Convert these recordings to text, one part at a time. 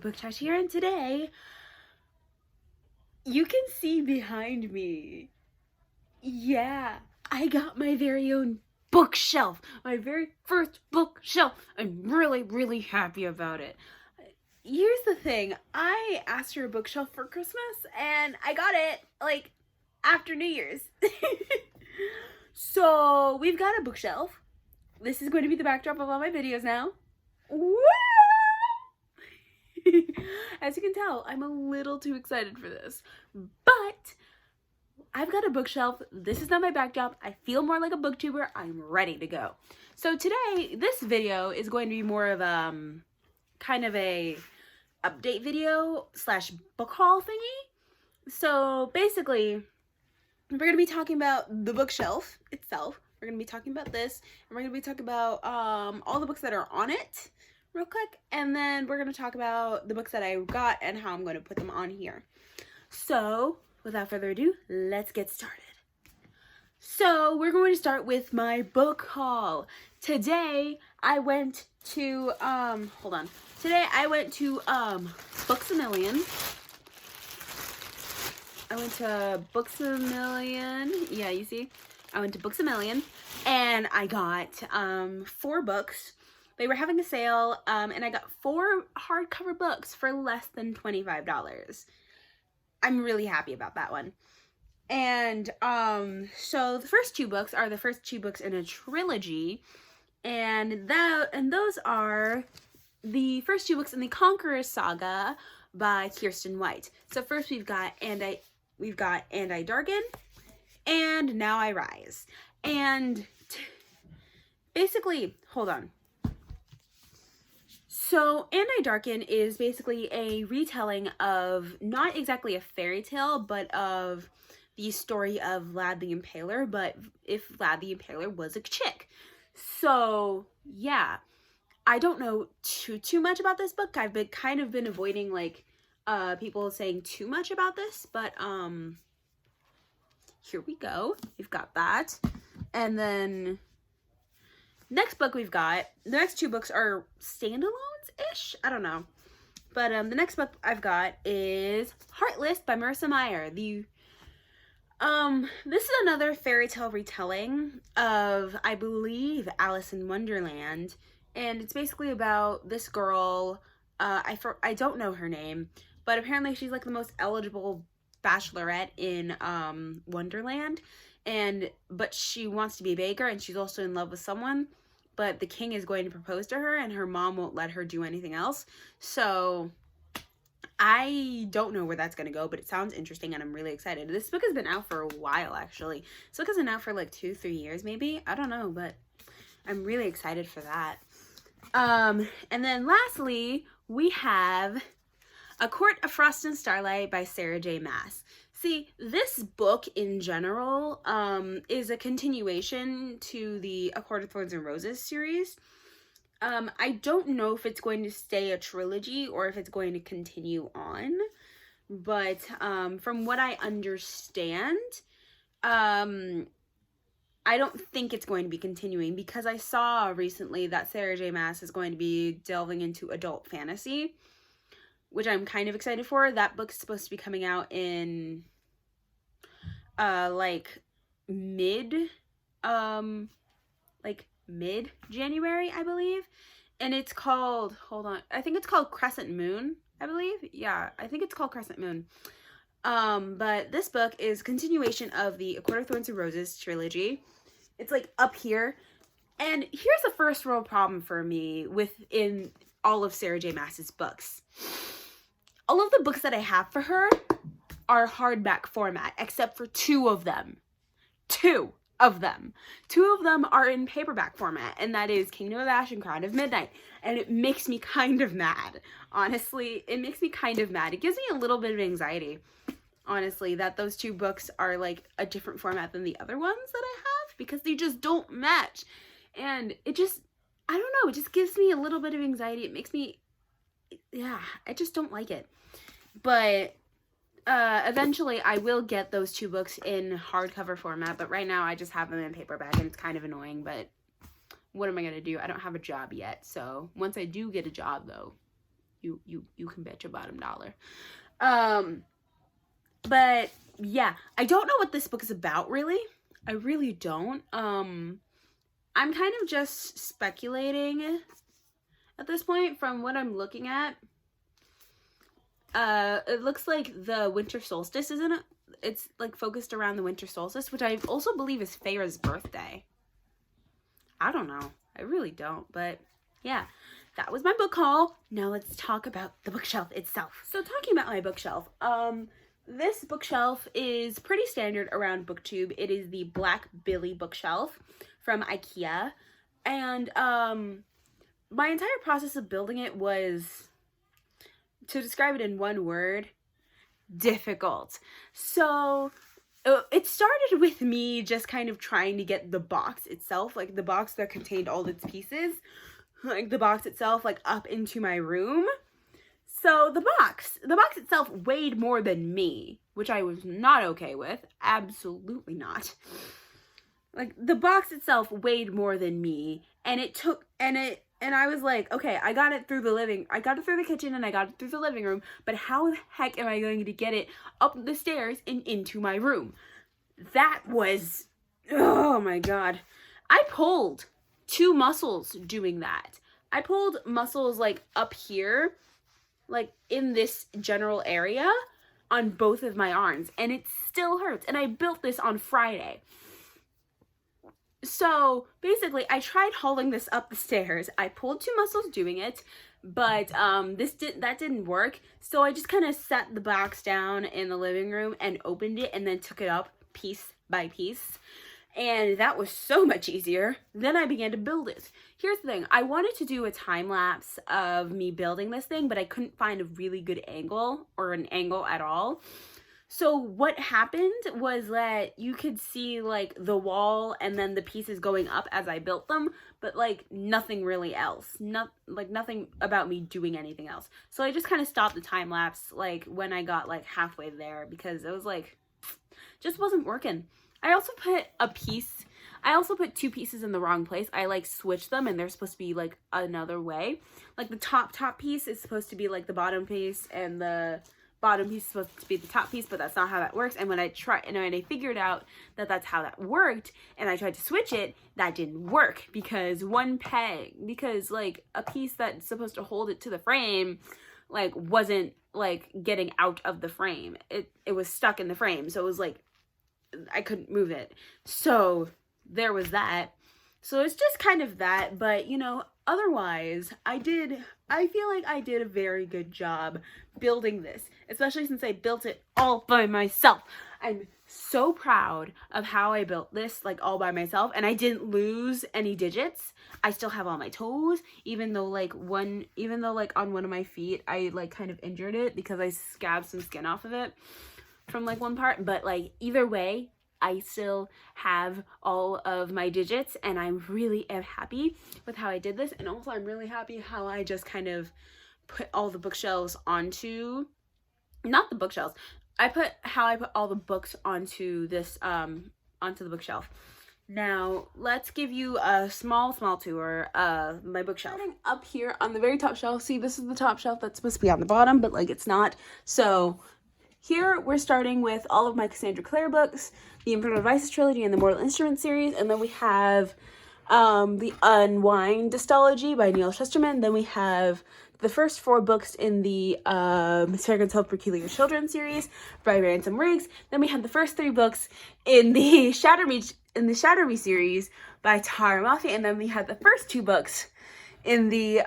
Book Chat here, and today you can see behind me. Yeah, I got my very own bookshelf, my very first bookshelf. I'm really happy about it. Here's the thing, I asked for a bookshelf for Christmas and I got it like after New Year's. So we've got a bookshelf. This is going to be the backdrop of all my videos now. Woo! As you can tell, I'm a little too excited for this, but I've got a bookshelf. This is not my backdrop. I feel more like a booktuber. I'm ready to go. So today, this video is going to be more of kind of a update video slash book haul thingy. So basically, we're going to be talking about the bookshelf itself. We're going to be talking about this, and we're going to be talking about all the books that are on it real quick, and then we're going to talk about the books that I got and how I'm going to put them on here. So without further ado, let's get started. So we're going to start with my book haul. Today I went to Books A Million. I went to Books A Million. Yeah, you see? I went to Books A Million and I got 4 books. They were having a sale, and I got 4 hardcover books for less than $25. I'm really happy about that one. And so the first 2 books are the first 2 books in a trilogy, and those are the first 2 books in the Conqueror's Saga by Kiersten White. So first we've got And I Darken, and Now I Rise. And basically, hold on. So, And I Darken is basically a retelling of, not exactly a fairy tale, but of the story of Vlad the Impaler, but if Vlad the Impaler was a chick. So, yeah. I don't know too much about this book. I've been avoiding, like, people saying too much about this, but, here we go. We've got that. And then next book we've got, the next 2 books are standalones-ish? I don't know. But the next book I've got is Heartless by Marissa Meyer. This is another fairy tale retelling of, I believe, Alice in Wonderland. And it's basically about this girl, I don't know her name, but apparently she's like the most eligible bachelorette in Wonderland. But she wants to be a baker, and she's also in love with someone, but the king is going to propose to her and her mom won't let her do anything else. So I don't know where that's going to go, but it sounds interesting and I'm really excited. This book has been out for a while, actually. This book has been out for like 2-3 years maybe. I don't know, but I'm really excited for that. And then lastly, we have A Court of Frost and Starlight by Sarah J. Maas. See, this book in general is a continuation to the A Court of Thorns and Roses series. I don't know if it's going to stay a trilogy or if it's going to continue on, but from what I understand, I don't think it's going to be continuing, because I saw recently that Sarah J. Maas is going to be delving into adult fantasy, which I'm kind of excited for. That book's supposed to be coming out in mid-January, I believe. And it's called, I think it's called Crescent Moon, I believe. Yeah, I think it's called Crescent Moon. But this book is continuation of the A Court of Thorns and Roses trilogy. It's like up here. And here's the first real problem for me within all of Sarah J. Maas's books. All of the books that I have for her are hardback format, except for 2 of them. 2 of them. 2 of them are in paperback format, and that is Kingdom of Ash and Crown of Midnight. And it makes me kind of mad. Honestly, it makes me kind of mad. It gives me a little bit of anxiety, honestly, that those 2 books are like a different format than the other ones that I have, because they just don't match. And it just, I don't know, it just gives me a little bit of anxiety. It makes me, yeah, I just don't like it. But eventually I will get those 2 books in hardcover format, but right now I just have them in paperback, and it's kind of annoying, but what am I going to do? I don't have a job yet, so once I do get a job, though, you can bet your bottom dollar. But yeah, I don't know what this book is about, really. I really don't. I'm kind of just speculating at this point from what I'm looking at. It looks like the winter solstice, isn't it? It's like focused around the winter solstice, which I also believe is Feyre's birthday. I don't know. I really don't, but yeah, that was my book haul. Now let's talk about the bookshelf itself. So talking about my bookshelf, this bookshelf is pretty standard around BookTube. It is the Black Billy bookshelf from IKEA, and my entire process of building it was, to describe it in one word, difficult. So it started with me just kind of trying to get the box itself, like the box that contained all its pieces, like the box itself, like up into my room. So the box itself weighed more than me, which I was not okay with. Absolutely not. Like the box itself weighed more than me, and I was like, okay, I got it through the kitchen and I got it through the living room, but how the heck am I going to get it up the stairs and into my room? That was, oh my God. I pulled 2 muscles doing that. I pulled muscles like up here, like in this general area on both of my arms, and it still hurts. And I built this on Friday. So basically, I tried hauling this up the stairs. I pulled 2 muscles doing it, but that didn't work. So I just kind of set the box down in the living room and opened it and then took it up piece by piece. And that was so much easier. Then I began to build it. Here's the thing. I wanted to do a time lapse of me building this thing, but I couldn't find a really good angle, or an angle at all. So what happened was that you could see like the wall and then the pieces going up as I built them, but like nothing really else. Nothing about me doing anything else. So I just kind of stopped the time lapse like when I got like halfway there, because it was like, just wasn't working. I also put 2 pieces in the wrong place. I like switched them, and they're supposed to be like another way. Like the top piece is supposed to be like the bottom piece, and the bottom piece is supposed to be the top piece, but that's not how that works. And when I figured out that that's how that worked, and I tried to switch it, that didn't work, because like a piece that's supposed to hold it to the frame like wasn't like getting out of the frame. It was stuck in the frame, so it was like I couldn't move it. So there was that. So it's just kind of that, but you know, otherwise I feel like I did a very good job building this, especially since I built it all by myself. I'm so proud of how I built this, like all by myself, and I didn't lose any digits. I still have all my toes, even though like on one of my feet I like kind of injured it because I scabbed some skin off of it from like one part, but like either way, I still have all of my digits, and I really am happy with how I did this. And also I'm really happy how I just kind of put all the bookshelves onto, not the bookshelves, I put all the books onto this, onto the bookshelf. Now, let's give you a small tour of my bookshelf. Starting up here on the very top shelf, see, this is the top shelf that's supposed to be on the bottom, but like it's not. So here we're starting with all of my Cassandra Clare books, the Infernal Devices trilogy and the Mortal Instruments series, and then we have the Unwind Dystology by Neil Shusterman. Then we have the first 4 books in the Miss Peregrine's Home for Peculiar Children series by Ransom Riggs. Then we have the first 3 books in the Shatter Me series by Tara Moffey, and then we have the first 2 books in the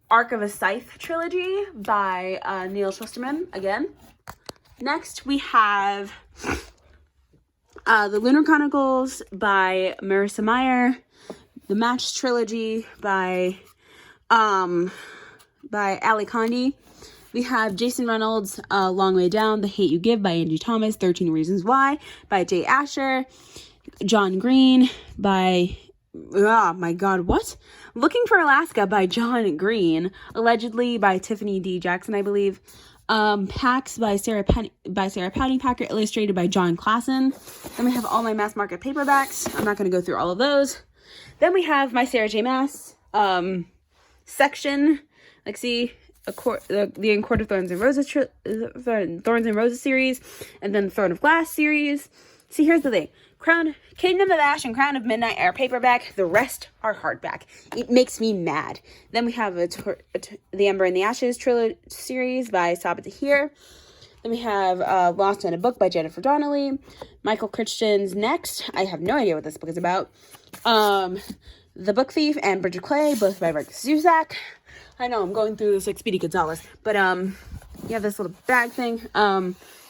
Arc of a Scythe trilogy by Neil Shusterman again. Next, we have the Lunar Chronicles by Marissa Meyer, the Match trilogy by Ali Condi. We have Jason Reynolds' Long Way Down, The Hate You Give by Angie Thomas, 13 Reasons Why by Jay Asher, John Green by, oh my god, what? Looking for Alaska by John Green, allegedly by Tiffany D. Jackson, I believe. Pax by Sarah Padding-Packer, illustrated by John Klassen. Then we have all my mass market paperbacks. I'm not going to go through all of those. Then we have my Sarah J. Maas section. Like, see, the Court of Thorns and Roses Thorns and Roses series, and then the Throne of Glass series. See, here's the thing. Kingdom of Ash and Crown of Midnight are paperback. The rest are hardback. It makes me mad. Then we have the Ember and the Ashes trilogy series by Sabaa Tahir. Then we have Lost in a Book by Jennifer Donnelly. Michael Crichton's Next. I have no idea what this book is about. The Book Thief and Bridge of Clay, both by Marcus Zusak. I know, I'm going through this like Speedy Gonzales. But, you have this little bag thing.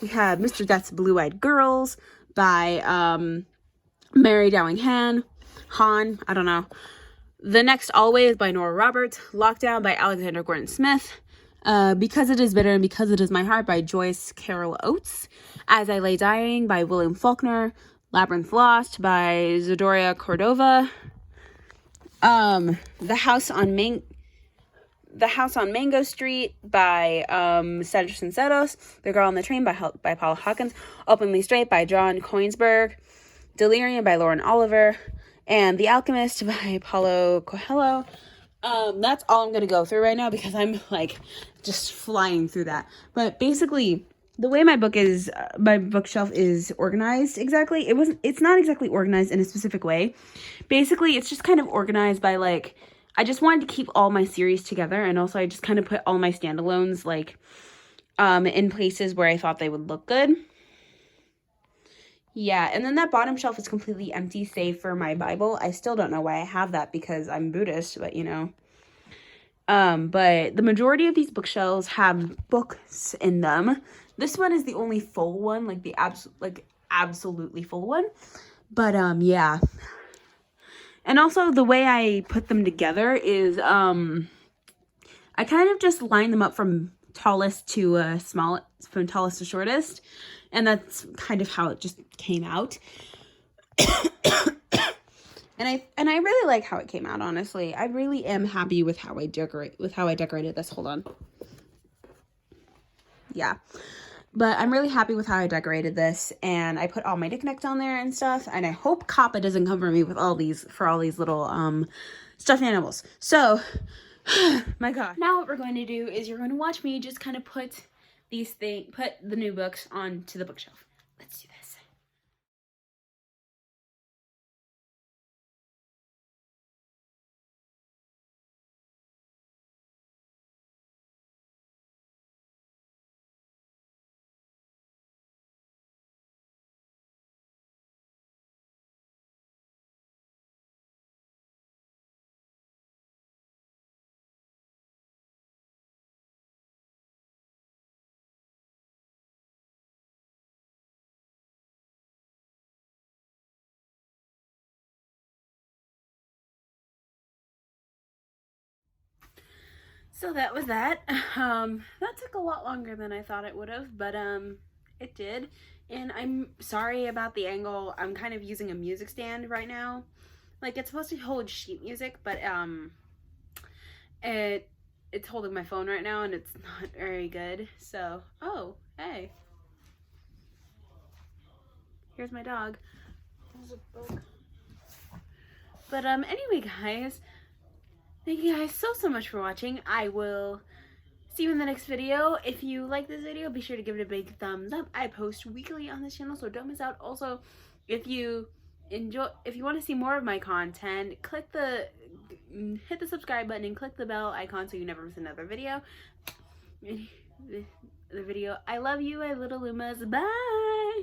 We have Mr. Death's Blue-Eyed Girls by, Mary Dowling Han, I don't know. The Next Always by Nora Roberts. Lockdown by Alexander Gordon Smith. Because It Is Bitter and Because It Is My Heart by Joyce Carol Oates. As I Lay Dying by William Faulkner. Labyrinth Lost by Zadora Cordova. The House on Mango Street by Sanderson Setos. The Girl on the Train by Paula Hawkins. Openly Straight by John Koenigsberg. Delirium by Lauren Oliver. And The Alchemist by Paulo Coelho. That's all I'm going to go through right now because I'm like just flying through that. But basically, the way my bookshelf is organized exactly, it's not exactly organized in a specific way. Basically, it's just kind of organized by like, I just wanted to keep all my series together, and also I just kind of put all my standalones like in places where I thought they would look good. Yeah, and then that bottom shelf is completely empty save for my Bible. I still don't know why I have that because I'm Buddhist, but you know. But the majority of these bookshelves have books in them. This one is the only full one, like the absolutely full one. But yeah. And also the way I put them together is I kind of just line them up from tallest to from tallest to shortest. And that's kind of how it just came out. And I really like how it came out, honestly. I really am happy with how I decorated this. Hold on. Yeah. But I'm really happy with how I decorated this, and I put all my knickknacks on there and stuff, and I hope Kappa doesn't come for me with all these little stuffed animals. So, my God. Now what we're going to do is you're going to watch me just kind of put the new books onto the bookshelf. Let's do this. So that was that. That took a lot longer than I thought it would have, but it did. And I'm sorry about the angle. I'm kind of using a music stand right now. Like, it's supposed to hold sheet music, but it's holding my phone right now, and it's not very good. So, oh, hey. Here's my dog. There's a book. But anyway, guys, thank you guys so much for watching. I will see you in the next video. If you like this video, be sure to give it a big thumbs up. I post weekly on this channel, so don't miss out. Also, if you want to see more of my content, hit the subscribe button and click the bell icon so you never miss another video. I love you, my little Lumas. Bye!